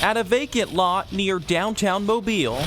At a vacant lot near downtown Mobile,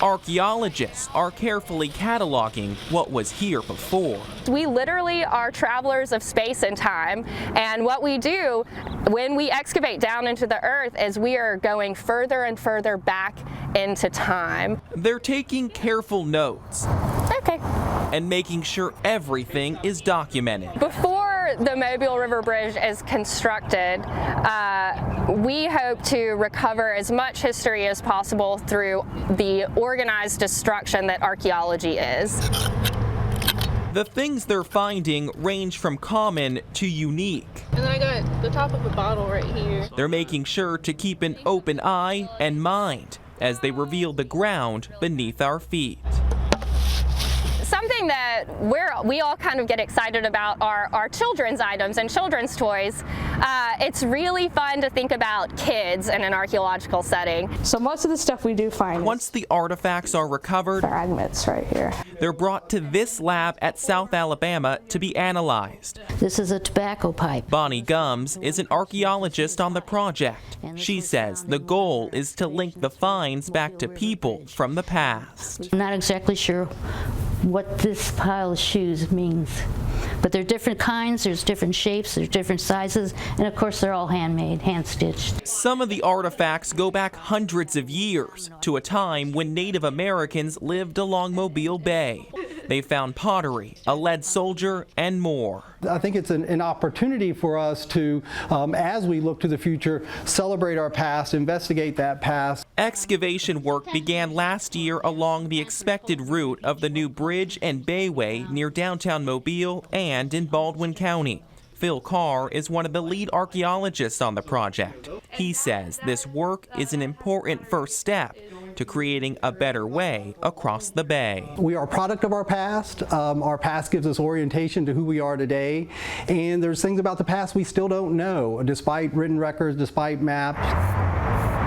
archaeologists are carefully cataloging what was here before. We literally are travelers of space and time, and what we do when we excavate down into the earth is we are going further and further back into time. They're taking careful notes. Okay. And making sure everything is documented. Before the Mobile River Bridge is constructed, we hope to recover as much history as possible through the organized destruction that archaeology is. The things they're finding range from common to unique. And then I got the top of a bottle right here. They're making sure to keep an open eye and mind as they reveal the ground beneath our feet. Something that we all kind of get excited about are our children's items and children's toys. It's really fun to think about kids in an archaeological setting. So most of the stuff we do find Once the artifacts are recovered, fragments right here. They're brought to this lab at South Alabama to be analyzed. This is a tobacco pipe. Bonnie Gums is an archaeologist on the project. She says the goal is to link the finds back to people from the past. I'm not exactly sure what this pile of shoes means, but they're different kinds, there's different shapes, there's different sizes, and of course they're all handmade, hand-stitched. Some of the artifacts go back hundreds of years to a time when Native Americans lived along Mobile Bay. They found pottery, a lead soldier, and more. I think it's an opportunity for us to, as we look to the future, celebrate our past, investigate that past. Excavation work began last year along the expected route of the new bridge and bayway near downtown Mobile and in Baldwin County. Phil Carr is one of the lead archaeologists on the project. He says this work is an important first step to creating a better way across the bay. We are a product of our past. Our past gives us orientation to who we are today, and there's things about the past we still don't know, despite written records, despite maps.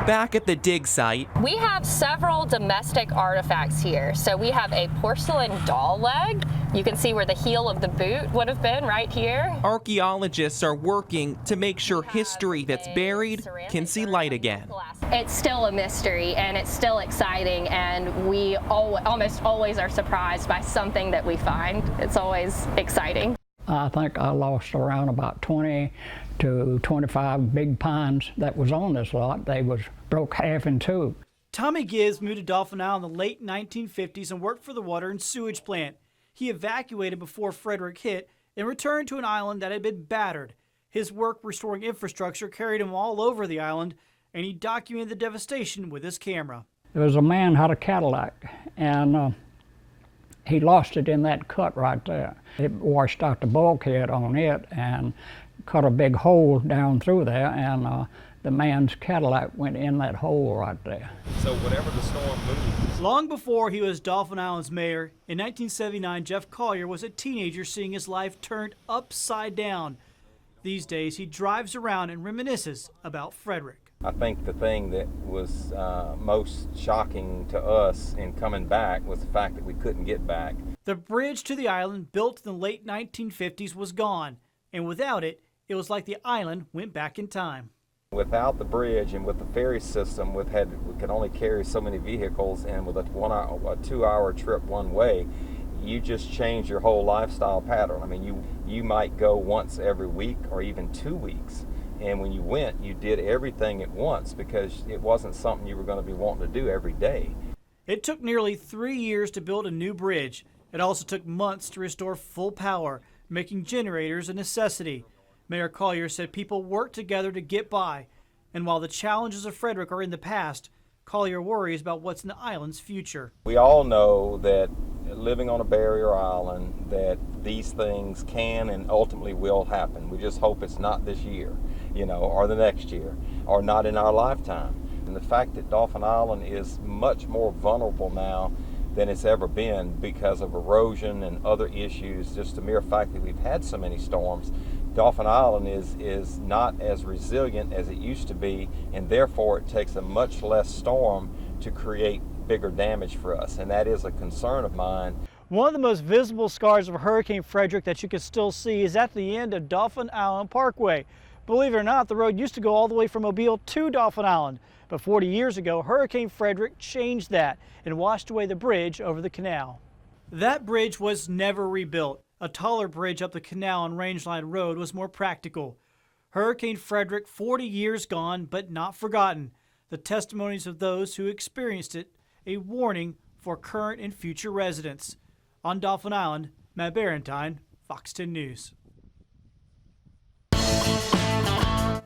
Back at the dig site, We have several domestic artifacts here. So we have a porcelain doll leg. You can see where the heel of the boot would have been right here. archaeologists are working to make sure history that's buried can see light again. It's still a mystery and it's still exciting, and we almost always are surprised by something that we find. It's always exciting. I think I lost around about 20 to 25 big pines that was on this lot. They was broke half in two. Tommy Gibbs moved to Dauphin Island in the late 1950s and worked for the water and sewage plant. He evacuated before Frederick hit and returned to an island that had been battered. His work restoring infrastructure carried him all over the island, and he documented the devastation with his camera. There was a man had a Cadillac, and he lost it in that cut right there. It washed out the bulkhead on it and cut a big hole down through there, and the man's Cadillac went in that hole right there. So whenever the storm moves. Long before he was Dauphin Island's mayor, in 1979, Jeff Collier was a teenager seeing his life turned upside down. These days, he drives around and reminisces about Frederick. I think the thing that was most shocking to us in coming back was the fact that we couldn't get back. The bridge to the island, built in the late 1950s, was gone, and without it, it was like the island went back in time. Without the bridge and with the ferry system, we could only carry so many vehicles, and with a 2-hour trip one way, you just change your whole lifestyle pattern. I mean, you might go once every week or even 2 weeks. And when you went, you did everything at once because it wasn't something you were going to be wanting to do every day. It took nearly 3 years to build a new bridge. It also took months to restore full power, making generators a necessity. Mayor Collier said people work together to get by. And while the challenges of Frederick are in the past, Collier worries about what's in the island's future. We all know that living on a barrier island, that these things can and ultimately will happen. We just hope it's not this year, or the next year, or not in our lifetime. And the fact that Dauphin Island is much more vulnerable now than it's ever been because of erosion and other issues, just the mere fact that we've had so many storms, Dauphin Island is not as resilient as it used to be, and therefore it takes a much less storm to create bigger damage for us, and that is a concern of mine. One of the most visible scars of Hurricane Frederick that you can still see is at the end of Dauphin Island Parkway. Believe it or not, the road used to go all the way from Mobile to Dauphin Island, but 40 years ago, Hurricane Frederick changed that and washed away the bridge over the canal. That bridge was never rebuilt. A taller bridge up the canal on Rangeline Road was more practical. Hurricane Frederick, 40 years gone, but not forgotten. The testimonies of those who experienced it, a warning for current and future residents. On Dauphin Island, Matt Barentine, Fox 10 News.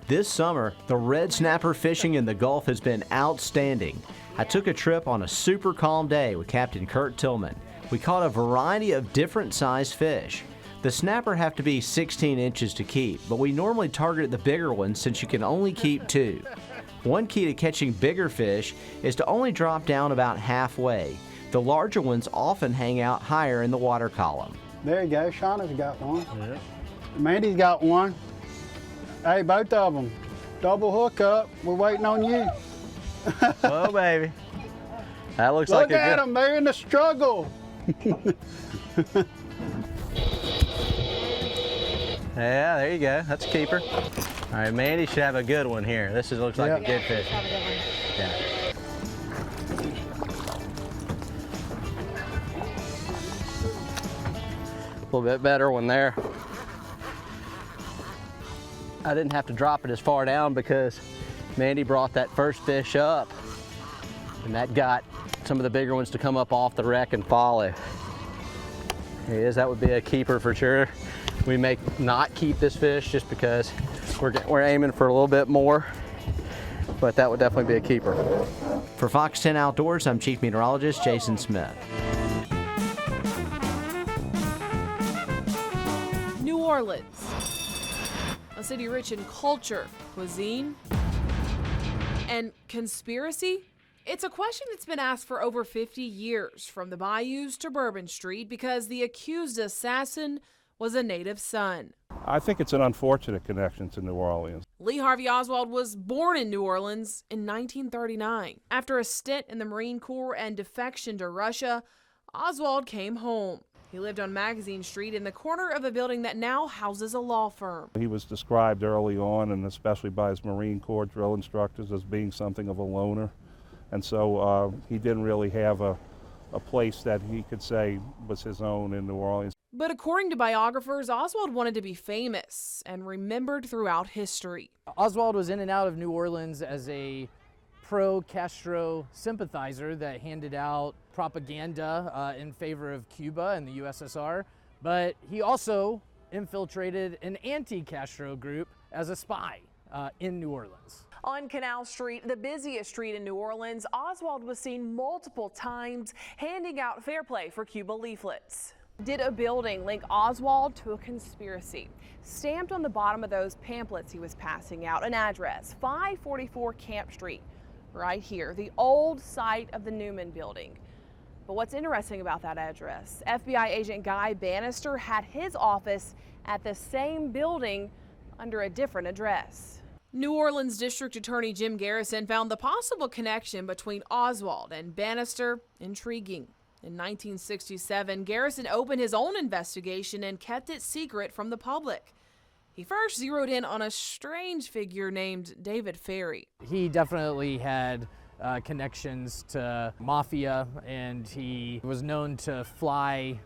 This summer, the red snapper fishing in the Gulf has been outstanding. I took a trip on a super calm day with Captain Kurt Tillman. We caught a variety of different sized fish. The snapper have to be 16 inches to keep, but we normally target the bigger ones since you can only keep 2. One key to catching bigger fish is to only drop down about halfway. The larger ones often hang out higher in the water column. There you go, Shauna's got one. Yeah. Mandy's got one. Hey, both of them. Double hookup. We're waiting on you. Oh, baby. That looks Look like a good... Look at them, they're in the struggle. Yeah, there you go. That's a keeper. All right, Mandy should have a good one here. This looks like a good fish. Yeah. A little bit better one there. I didn't have to drop it as far down because Mandy brought that first fish up, and that got some of the bigger ones to come up off the wreck and follow. Here he is. That would be a keeper for sure. We may not keep this fish just because we're aiming for a little bit more, but that would definitely be a keeper. For Fox 10 Outdoors, I'm Chief Meteorologist Jason Smith. New Orleans, a city rich in culture, cuisine, and conspiracy. It's a question that's been asked for over 50 years, from the bayous to Bourbon Street, because the accused assassin was a native son. I think it's an unfortunate connection to New Orleans. Lee Harvey Oswald was born in New Orleans in 1939. After a stint in the Marine Corps and defection to Russia, Oswald came home. He lived on Magazine Street in the corner of a building that now houses a law firm. He was described early on, and especially by his Marine Corps drill instructors, as being something of a loner. And so he didn't really have a place that he could say was his own in New Orleans. But according to biographers, Oswald wanted to be famous and remembered throughout history. Oswald was in and out of New Orleans as a pro-Castro sympathizer that handed out propaganda in favor of Cuba and the USSR, but he also infiltrated an anti-Castro group as a spy in New Orleans. On Canal Street, the busiest street in New Orleans, Oswald was seen multiple times handing out fair play for Cuba leaflets. Did a building link Oswald to a conspiracy? Stamped on the bottom of those pamphlets he was passing out, an address, 544 Camp Street, right here, the old site of the Newman building. But what's interesting about that address, FBI agent Guy Bannister had his office at the same building under a different address. New Orleans District Attorney Jim Garrison found the possible connection between Oswald and Bannister intriguing. In 1967, Garrison opened his own investigation and kept it secret from the public. He first zeroed in on a strange figure named David Ferry. He definitely had connections to mafia, and he was known to fly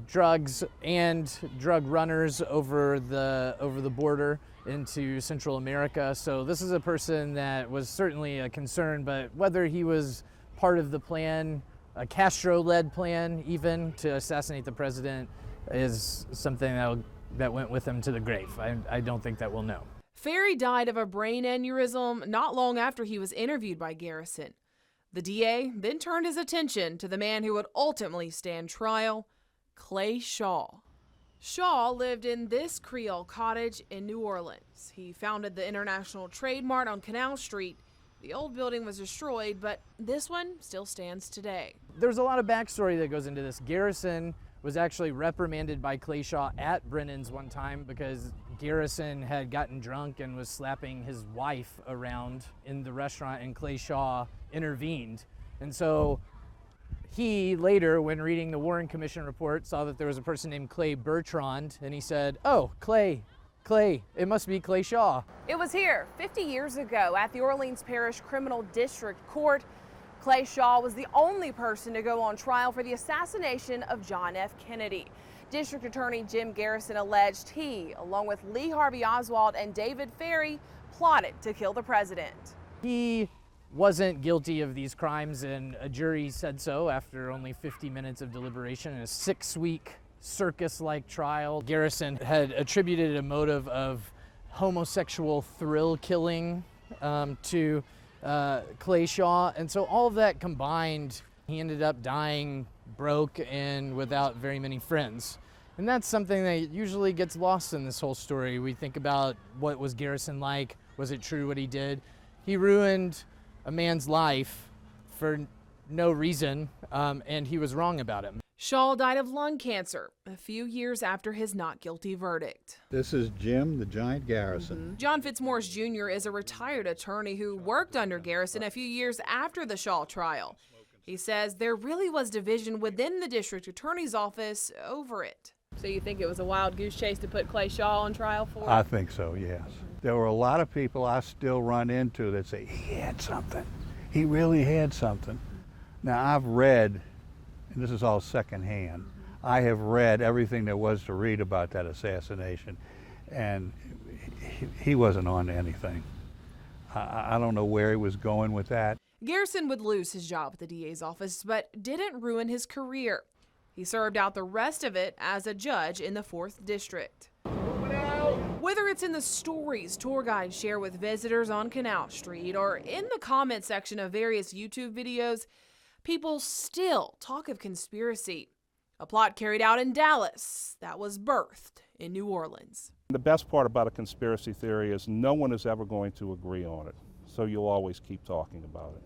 drugs and drug runners over the border into Central America. So this is a person that was certainly a concern, but whether he was part of the plan, a Castro-led plan even, to assassinate the president, is something that went with him to the grave. I don't think that we'll know. Ferry died of a brain aneurysm not long after he was interviewed by Garrison. The DA then turned his attention to the man who would ultimately stand trial, Clay Shaw. Shaw lived in this Creole cottage in New Orleans. He founded the International Trade Mart on Canal Street. The old building was destroyed, but this one still stands today. There's a lot of backstory that goes into this. Garrison was actually reprimanded by Clay Shaw at Brennan's one time because Garrison had gotten drunk and was slapping his wife around in the restaurant, and Clay Shaw intervened. And so he later, when reading the Warren Commission report, saw that there was a person named Clay Bertrand, and he said, "Oh, Clay, Clay, it must be Clay Shaw. It was here 50 years ago at the Orleans Parish Criminal District Court. Clay Shaw was the only person to go on trial for the assassination of John F. Kennedy. District Attorney Jim Garrison alleged he, along with Lee Harvey Oswald and David Ferry, plotted to kill the president. He wasn't guilty of these crimes, and a jury said so after only 50 minutes of deliberation in a 6-week circus-like trial. Garrison had attributed a motive of homosexual thrill killing to Clay Shaw, and so all of that combined, he ended up dying broke and without very many friends. And that's something that usually gets lost in this whole story. We think about what was Garrison like, was it true what he did? He ruined a man's life for no reason, and he was wrong about him. Shaw died of lung cancer a few years after his not guilty verdict. This is Jim the Giant Garrison. John Fitzmaurice Jr. is a retired attorney who worked under Garrison a few years after the Shaw trial. He says there really was division within the district attorney's office over it. So you think it was a wild goose chase to put Clay Shaw on trial for? I think so, yes. There were a lot of people I still run into that say, he had something. He really had something. Now I've read, and this is all secondhand, I have read everything there was to read about that assassination, and he wasn't on to anything. I don't know where he was going with that. Garrison would lose his job at the DA's office, but didn't ruin his career. He served out the rest of it as a judge in the 4th District. Whether it's in the stories tour guides share with visitors on Canal Street or in the comment section of various YouTube videos, people still talk of conspiracy. A plot carried out in Dallas that was birthed in New Orleans. The best part about a conspiracy theory is no one is ever going to agree on it, so you'll always keep talking about it.